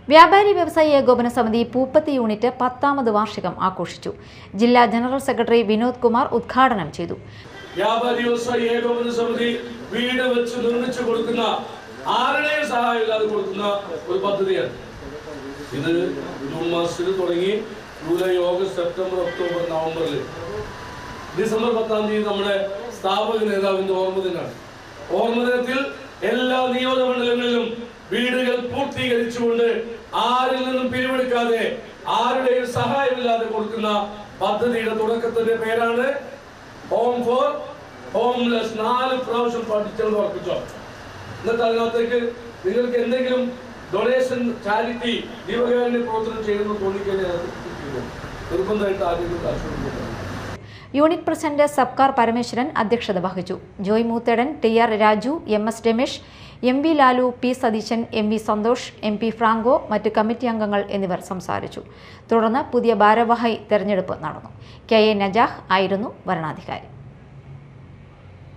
വ്യാപാരി വ്യവസായി ഏകോപന സമിതി പൂപ്പത്തി യൂണിറ്റ് 10ാമത് വാർഷികം ആഘോഷിച്ചു. ജില്ലാ ജനറൽ സെക്രട്ടറി വിനോദ് കുമാർ ഉദ്ഘാടനം ചെയ്തു. വ്യാപാരി വ്യവസായി ഏകോപന സമിതി വീട് വെച്ച് നിർമ്മിച്ചു കൊടുക്കുന്ന ആരുടെയും സഹായമില്ലാതെ കൊടുക്കുന്ന ഒരു പദ്ധതിയാണ് ഇത്. ജൂൺ മാസത്തിൽ തുടങ്ങി ജൂലൈ, ഓഗസ്റ്റ്, സെപ്റ്റംബർ, ഒക്ടോബർ, നവംബറിൽ ഡിസംബർ 10ാം തീയതി നമ്മുടെ സ്ഥാപക നേതാവിന്റെ ഓർമ്മദിനാണ്. ഓർമ്മദിനത്തിൽ എല്ലാ നിയോജകമണ്ഡലങ്ങളിലും വീടുകൾ പൂർത്തീകരിച്ചുകൊണ്ട് ആരിൽ നിന്നും പിരിവെടുക്കാതെ ആരുടെയും സഹായമില്ലാതെ കൊടുക്കുന്ന പദ്ധതിയുടെ തുടക്കത്തിന്റെ പേരാണ് ഹോം ഫോർ ഹോംലെസ്. 4 പ്രാവശ്യം പഠിച്ചത് ഉറപ്പിച്ചോ. എന്നിട്ട് അതിനകത്തേക്ക് നിങ്ങൾക്ക് എന്തെങ്കിലും ഡൊണേഷൻ, ചാരിറ്റി, ജീവകാരുണ്യ പ്രവർത്തനം ചെയ്യുന്നു തോന്നിക്കഴിഞ്ഞാൽ നിർബന്ധമായിട്ട് ആദ്യം. യൂണിറ്റ് പ്രസിഡന്റ് സബ്കാർ പരമേശ്വരൻ അധ്യക്ഷത വഹിച്ചു. Joy Moothedan, TR Raju, MS Ramesh, MV Lalu, P Satheesan, MV Santhosh, MP Franco, മറ്റ് കമ്മിറ്റി അംഗങ്ങൾ എന്നിവർ സംസാരിച്ചു. തുടർന്ന് പുതിയ ഭാരവാഹി തെരഞ്ഞെടുപ്പ് നടന്നു. KA നജാഹ് ആയിരുന്നു വരണാധികാരി.